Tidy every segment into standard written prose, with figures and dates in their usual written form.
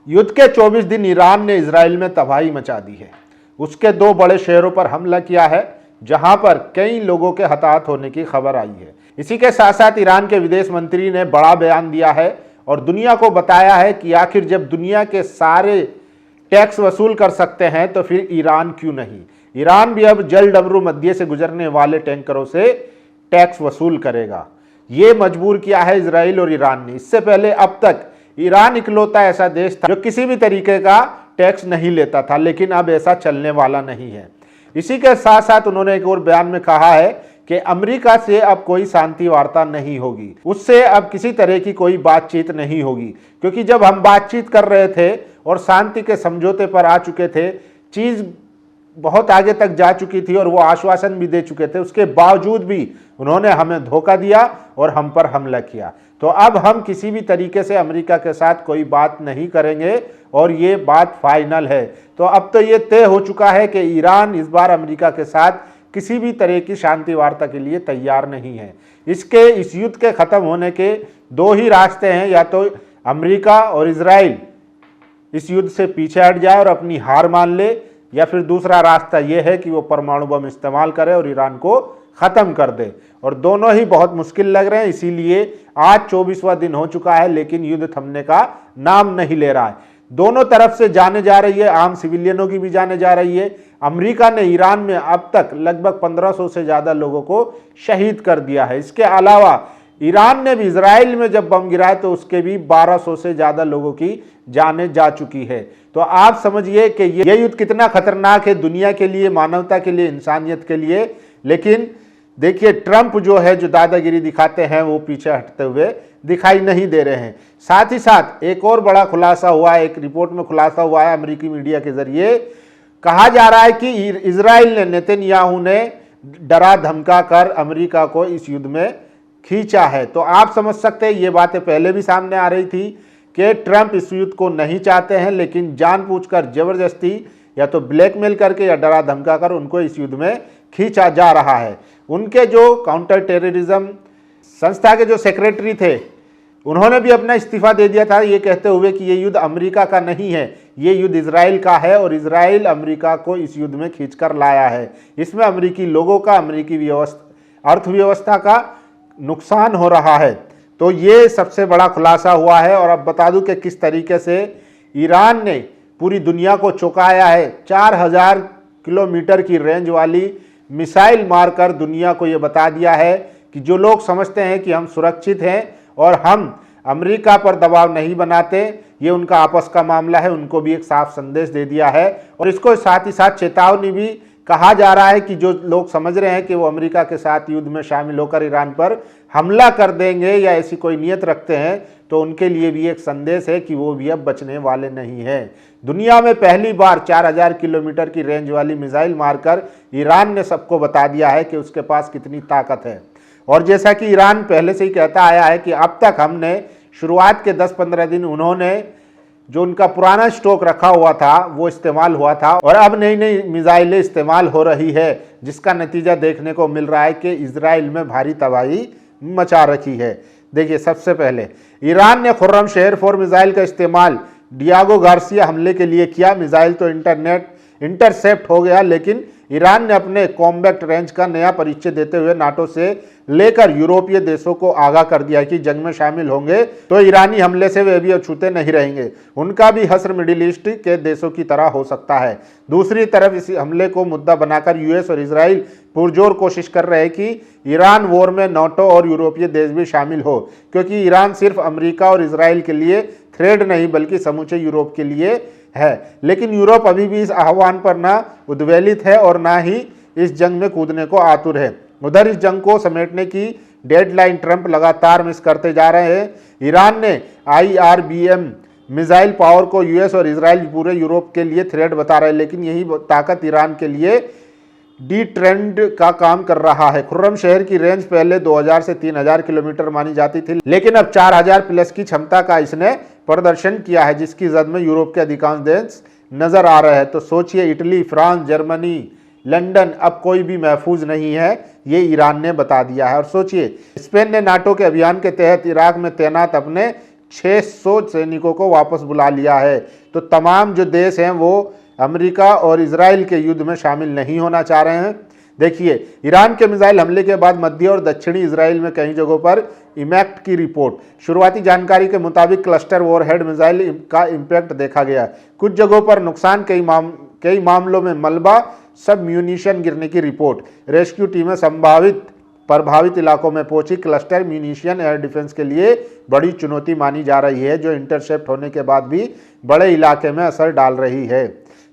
युद्ध के 24 दिन ईरान ने इजराइल में तबाही मचा दी है। उसके 2 बड़े शहरों पर हमला किया है, जहां पर कई लोगों के हताहत होने की खबर आई है। इसी के साथ साथ ईरान के विदेश मंत्री ने बड़ा बयान दिया है और दुनिया को बताया है कि आखिर जब दुनिया के सारे टैक्स वसूल कर सकते हैं तो फिर ईरान क्यों नहीं। ईरान भी अब जल डमरू मध्य से गुजरने वाले टैंकरों से टैक्स वसूल करेगा। ये मजबूर किया है इजराइल और ईरान ने। इससे पहले अब तक ईरान इकलौता ऐसा देश था जो किसी भी तरीके का टैक्स नहीं लेता था, लेकिन अब ऐसा चलने वाला नहीं है। इसी के साथ साथ उन्होंने एक और बयान में कहा है कि अमेरिका से अब कोई शांति वार्ता नहीं होगी, उससे अब किसी तरह की कोई बातचीत नहीं होगी, क्योंकि जब हम बातचीत कर रहे थे और शांति के समझौते पर आ चुके थे, चीज बहुत आगे तक जा चुकी थी और वो आश्वासन भी दे चुके थे, उसके बावजूद भी उन्होंने हमें धोखा दिया और हम पर हमला किया। तो अब हम किसी भी तरीके से अमेरिका के साथ कोई बात नहीं करेंगे और ये बात फाइनल है। तो अब तो ये तय हो चुका है कि ईरान इस बार अमेरिका के साथ किसी भी तरह की शांति वार्ता के लिए तैयार नहीं है। इस युद्ध के खत्म होने के 2 ही रास्ते हैं, या तो अमेरिका और इजराइल इस युद्ध से पीछे हट जाए और अपनी हार मान ले, या फिर दूसरा रास्ता यह है कि वो परमाणु बम इस्तेमाल करे और ईरान को खत्म कर दे। और दोनों ही बहुत मुश्किल लग रहे हैं। इसीलिए आज 24वां दिन हो चुका है, लेकिन युद्ध थमने का नाम नहीं ले रहा है। दोनों तरफ से जाने जा रही है, आम सिविलियनों की भी जाने जा रही है। अमेरिका ने ईरान में अब तक लगभग 1500 से ज्यादा लोगों को शहीद कर दिया है। इसके अलावा ईरान ने भी इजराइल में जब बम गिराए तो उसके भी 1200 से ज्यादा लोगों की जानें जा चुकी है। तो आप समझिए कि ये युद्ध कितना खतरनाक है दुनिया के लिए, मानवता के लिए, इंसानियत के लिए। लेकिन देखिए, ट्रंप जो है, जो दादागिरी दिखाते हैं, वो पीछे हटते हुए दिखाई नहीं दे रहे हैं। साथ ही साथ एक और बड़ा खुलासा हुआ है, एक रिपोर्ट में खुलासा हुआ है अमेरिकी मीडिया के जरिए। कहा जा रहा है कि इजराइल ने, नेतन्याहू ने डरा धमका कर अमेरिका को इस युद्ध में खींचा है। तो आप समझ सकते हैं, ये बातें पहले भी सामने आ रही थी कि ट्रंप इस युद्ध को नहीं चाहते हैं, लेकिन जानबूझकर जबरदस्ती या तो ब्लैकमेल करके या डरा धमका कर उनको इस युद्ध में खींचा जा रहा है। उनके जो काउंटर टेररिज्म संस्था के जो सेक्रेटरी थे, उन्होंने भी अपना इस्तीफा दे दिया था, ये कहते हुए कि ये युद्ध अमेरिका का नहीं है, ये युद्ध इजराइल का है और इजराइल अमेरिका को इस युद्ध में खींचकर लाया है। इसमें अमेरिकी लोगों का, अमेरिकी अर्थव्यवस्था का नुकसान हो रहा है। तो ये सबसे बड़ा खुलासा हुआ है। और अब बता दूं कि किस तरीके से ईरान ने पूरी दुनिया को चौंकाया है। 4000 किलोमीटर की रेंज वाली मिसाइल मारकर दुनिया को ये बता दिया है कि जो लोग समझते हैं कि हम सुरक्षित हैं और हम अमेरिका पर दबाव नहीं बनाते, ये उनका आपस का मामला है, उनको भी एक साफ संदेश दे दिया है। और इसको साथ ही साथ चेतावनी भी कहा जा रहा है कि जो लोग समझ रहे हैं कि वो अमेरिका के साथ युद्ध में शामिल होकर ईरान पर हमला कर देंगे या ऐसी कोई नीयत रखते हैं, तो उनके लिए भी एक संदेश है कि वो भी अब बचने वाले नहीं हैं। दुनिया में पहली बार 4000 किलोमीटर की रेंज वाली मिसाइल मारकर ईरान ने सबको बता दिया है कि उसके पास कितनी ताकत है। और जैसा कि ईरान पहले से ही कहता आया है कि अब तक हमने शुरुआत के 10-15 दिन उन्होंने जो उनका पुराना स्टॉक रखा हुआ था वो इस्तेमाल हुआ था, और अब नई नई मिसाइलें इस्तेमाल हो रही है, जिसका नतीजा देखने को मिल रहा है कि इजराइल में भारी तबाही मचा रखी है। देखिए, सबसे पहले ईरान ने खुर्रम शहर 4 मिसाइल का इस्तेमाल डियागो गार्सिया हमले के लिए किया। मिसाइल तो इंटरसेप्ट हो गया, लेकिन ईरान ने अपने कॉम्बैक्ट रेंज का नया परिचय देते हुए नाटो से लेकर यूरोपीय देशों को आगाह कर दिया कि जंग में शामिल होंगे तो ईरानी हमले से वे भी अछूते नहीं रहेंगे। उनका भी हश्र मिडिल ईस्ट के देशों की तरह हो सकता है। दूसरी तरफ इस हमले को मुद्दा बनाकर यूएस और इजराइल पुरजोर कोशिश कर रहे हैं कि ईरान वॉर में नाटो और यूरोपीय देश भी शामिल हो, क्योंकि ईरान सिर्फ अमेरिका और इजराइल के लिए थ्रेड नहीं बल्कि समूचे यूरोप के लिए है। लेकिन यूरोप अभी भी इस आह्वान पर ना उद्वेलित है और ना ही इस जंग में कूदने को आतुर है। उधर इस जंग को समेटने की डेडलाइन ट्रंप लगातार मिस करते जा रहे हैं। ईरान ने IRBM मिसाइल पावर को यूएस और इजराइल पूरे यूरोप के लिए थ्रेड बता रहे हैं, लेकिन यही ताकत ईरान के लिए डी ट्रेंड का काम कर रहा है। खुर्रम शहर की रेंज पहले 2000 से 3000 किलोमीटर मानी जाती थी, लेकिन अब 4000 प्लस की क्षमता का इसने प्रदर्शन किया है, जिसकी जद में यूरोप के अधिकांश देश नजर आ रहे हैं। तो सोचिए, इटली, फ्रांस, जर्मनी, लंदन, अब कोई भी महफूज नहीं है, ये ईरान ने बता दिया है। और सोचिए, स्पेन ने नाटो के अभियान के तहत इराक में तैनात अपने 600 सैनिकों को वापस बुला लिया है। तो तमाम जो देश हैं वो अमेरिका और इजराइल के युद्ध में शामिल नहीं होना चाह रहे हैं। देखिए, ईरान के मिसाइल हमले के बाद मध्य और दक्षिणी इजराइल में कई जगहों पर इम्पैक्ट की रिपोर्ट। शुरुआती जानकारी के मुताबिक क्लस्टर वॉरहेड मिसाइल का इम्पैक्ट देखा गया। कुछ जगहों पर नुकसान, कई मामलों में मलबा, सब म्यूनिशन गिरने की रिपोर्ट। रेस्क्यू टीमें संभावित प्रभावित इलाकों में पहुंची। क्लस्टर म्यूनिशन एयर डिफेंस के लिए बड़ी चुनौती मानी जा रही है, जो इंटरसेप्ट होने के बाद भी बड़े इलाके में असर डाल रही है।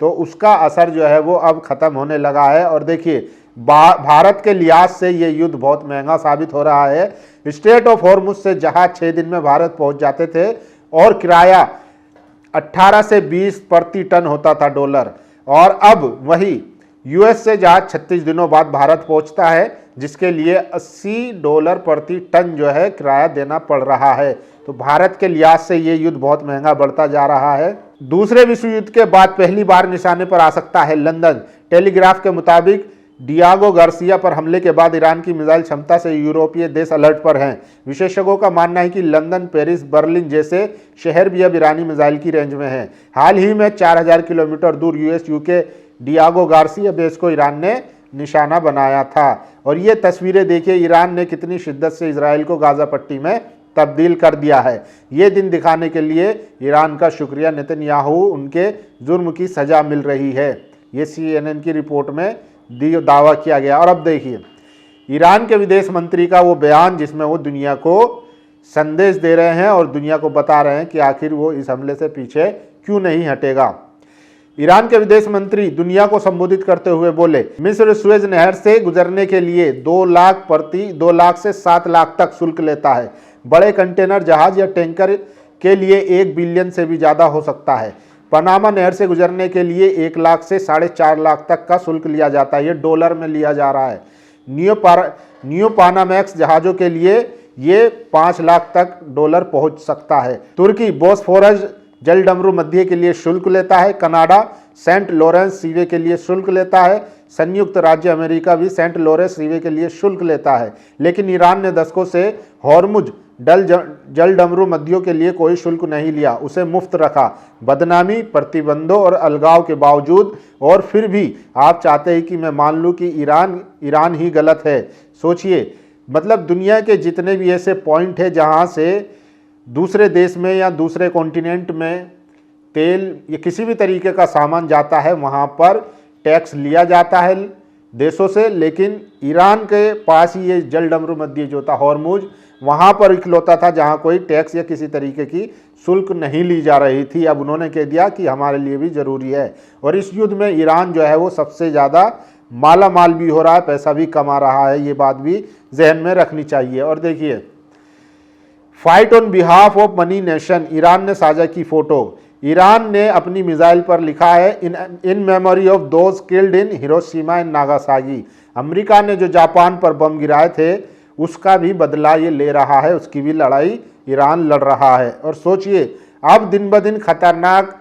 तो उसका असर जो है वो अब खत्म होने लगा है। और देखिए, भारत के लिहाज से ये युद्ध बहुत महंगा साबित हो रहा है। स्ट्रेट ऑफ हॉर्मुज से जहाज 6 दिन में भारत पहुंच जाते थे और किराया 18 से 20 प्रति टन होता था डॉलर, और अब वही यूएस से जहाज 36 दिनों बाद भारत पहुंचता है, जिसके लिए $80 प्रति टन जो है किराया देना पड़ रहा है। तो भारत के लिहाज से ये युद्ध बहुत महंगा बढ़ता जा रहा है। दूसरे विश्व युद्ध के बाद पहली बार निशाने पर आ सकता है लंदन। टेलीग्राफ के मुताबिक डियागो गार्सिया पर हमले के बाद ईरान की मिसाइल क्षमता से यूरोपीय देश अलर्ट पर हैं। विशेषज्ञों का मानना है कि लंदन, पेरिस, बर्लिन जैसे शहर भी अब ईरानी मिसाइल की रेंज में हैं। हाल ही में 4000 किलोमीटर दूर US UK Diego Garcia base को ईरान ने निशाना बनाया था। और ये तस्वीरें देखिए, ईरान ने कितनी शिद्दत से इजराइल को गाजा पट्टी में तब्दील कर दिया है। ये दिन दिखाने के लिए ईरान का शुक्रिया, नेतन्याहू उनके जुर्म की सज़ा मिल रही है। ये CNN की रिपोर्ट में दावा किया गया। और अब देखिए, ईरान के विदेश मंत्री का वो बयान जिसमें वो दुनिया को संदेश दे रहे हैं और दुनिया को बता रहे हैं कि आखिर वो इस हमले से पीछे क्यों नहीं हटेगा। ईरान के विदेश मंत्री दुनिया को संबोधित करते हुए बोले, मिस्र सुएज नहर से गुजरने के लिए 2 लाख से 7 लाख तक शुल्क लेता है। बड़े कंटेनर जहाज या टैंकर के लिए 1 बिलियन से भी ज़्यादा हो सकता है। पनामा नहर से गुजरने के लिए 1 लाख से 4.5 लाख तक का शुल्क लिया जाता है। ये डॉलर में लिया जा रहा है। न्यू पानामैक्स जहाज़ों के लिए ये 5 लाख तक डॉलर पहुंच सकता है। तुर्की बोस्फोरस जलडमरू मध्य के लिए शुल्क लेता है। कनाडा सेंट लॉरेंस सीवे के लिए शुल्क लेता है। संयुक्त राज्य अमेरिका भी सेंट लॉरेंस सीवे के लिए शुल्क लेता है। लेकिन ईरान ने दशकों से हॉर्मुज जलडमरू मध्यों के लिए कोई शुल्क नहीं लिया, उसे मुफ्त रखा। बदनामी, प्रतिबंधों और अलगाव के बावजूद, और फिर भी आप चाहते हैं कि मैं मान लूँ कि ईरान ही गलत है। सोचिए, मतलब दुनिया के जितने भी ऐसे पॉइंट है जहाँ से दूसरे देश में या दूसरे कॉन्टिनेंट में तेल या किसी भी तरीके का सामान जाता है, वहाँ पर टैक्स लिया जाता है देशों से। लेकिन ईरान के पास ही ये जलडमरू मध्य जो था हॉर्मुज, वहाँ पर इकलौता था जहाँ कोई टैक्स या किसी तरीके की शुल्क नहीं ली जा रही थी। अब उन्होंने कह दिया कि हमारे लिए भी ज़रूरी है। और इस युद्ध में ईरान जो है वो सबसे ज़्यादा माला माल भी हो रहा है, पैसा भी कमा रहा है। ये बात भी जहन में रखनी चाहिए। और देखिए, fight on behalf of money nation, Iran ने साझा की फोटो। ईरान ने अपनी मिसाइल पर लिखा है, in memory of those killed in Hiroshima and Nagasaki. America ने जो जापान पर बम गिराए थे उसका भी बदला ये ले रहा है, उसकी भी लड़ाई ईरान लड़ रहा है। और सोचिए, अब दिन ब दिन खतरनाक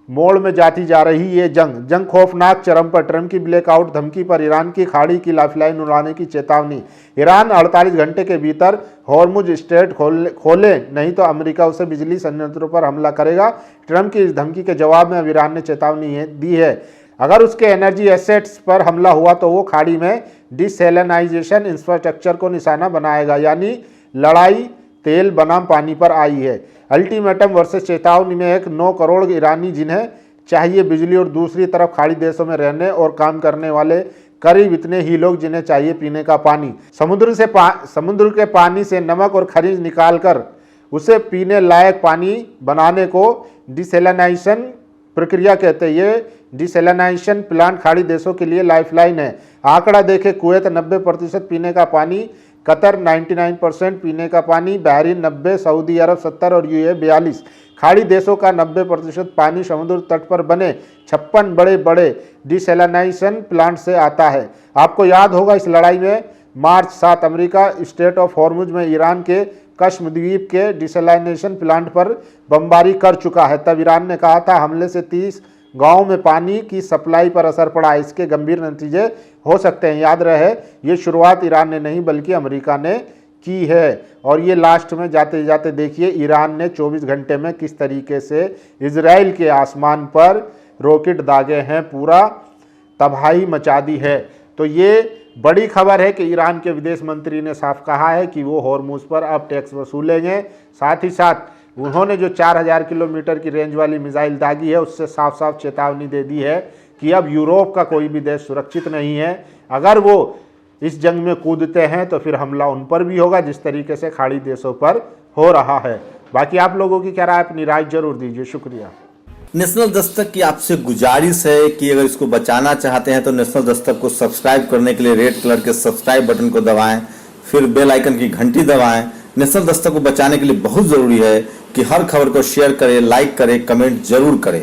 मोड़ में जाती जा रही ये जंग खौफनाक चरम पर। ट्रंप की ब्लैकआउट धमकी पर ईरान की खाड़ी की लाइफलाइन उड़ाने की चेतावनी। ईरान 48 घंटे के भीतर हॉर्मुज स्ट्रेट खोले, नहीं तो अमेरिका उसे बिजली संयंत्रों पर हमला करेगा। ट्रंप की इस धमकी के जवाब में अब ईरान ने चेतावनी दी है, अगर उसके एनर्जी एसेट्स पर हमला हुआ तो वो खाड़ी में डिसैलिनाइजेशन इंफ्रास्ट्रक्चर को निशाना बनाएगा। यानी लड़ाई तेल बनाम पानी पर आई है। अल्टीमेटम वर्सेस चेतावनी में एक 9 करोड़ ईरानी जिन्हें चाहिए बिजली, और दूसरी तरफ खाड़ी देशों में रहने और काम करने वाले करीब इतने ही लोग जिन्हें चाहिए पीने का पानी। समुद्र के पानी से नमक और खनिज निकालकर उसे पीने लायक पानी बनाने को डिसैलिनाइजेशन प्रक्रिया कहते हैं। ये डिसैलिनाइजेशन प्लांट खाड़ी देशों के लिए लाइफलाइन है। आंकड़ा देखें, कुवैत 90% पीने का पानी, कतर 99% पीने का पानी, बहरीन 90%, सऊदी अरब 70% और यूएई 42%। खाड़ी देशों का 90% पानी समुद्र तट पर बने 56 बड़े बड़े डिसैलिनाइजेशन प्लांट से आता है। आपको याद होगा, इस लड़ाई में मार्च 7 अमेरिका स्ट्रेट ऑफ हॉर्मुज में ईरान के कश्म द्वीप के डिसैलिनेशन प्लांट पर बमबारी कर चुका है। तब ईरान ने कहा था हमले से 30 गांव में पानी की सप्लाई पर असर पड़ा, इसके गंभीर नतीजे हो सकते हैं। याद रहे, ये शुरुआत ईरान ने नहीं बल्कि अमेरिका ने की है। और ये लास्ट में जाते जाते देखिए ईरान ने 24 घंटे में किस तरीके से इजराइल के आसमान पर रॉकेट दागे हैं, पूरा तबाही मचा दी है। तो ये बड़ी खबर है कि ईरान के विदेश मंत्री ने साफ कहा है कि वो हॉर्मुज पर अब टैक्स वसूलेंगे। साथ ही साथ उन्होंने जो 4000 किलोमीटर की रेंज वाली मिसाइल दागी है उससे साफ साफ चेतावनी दे दी है कि अब यूरोप का कोई भी देश सुरक्षित नहीं है। अगर वो इस जंग में कूदते हैं तो फिर हमला उन पर भी होगा, जिस तरीके से खाड़ी देशों पर हो रहा है। बाकी आप लोगों की क्या राय, अपनी राय जरूर दीजिए। शुक्रिया। नेशनल दस्तक की आपसे गुजारिश है कि अगर इसको बचाना चाहते हैं तो नेशनल दस्तक को सब्सक्राइब करने के लिए रेड कलर के सब्सक्राइब बटन को दबाएं, फिर बेल आइकन की घंटी दबाएं। नेशनल दस्तक को बचाने के लिए बहुत जरूरी है कि हर खबर को शेयर करें, लाइक करें, कमेंट जरूर करें।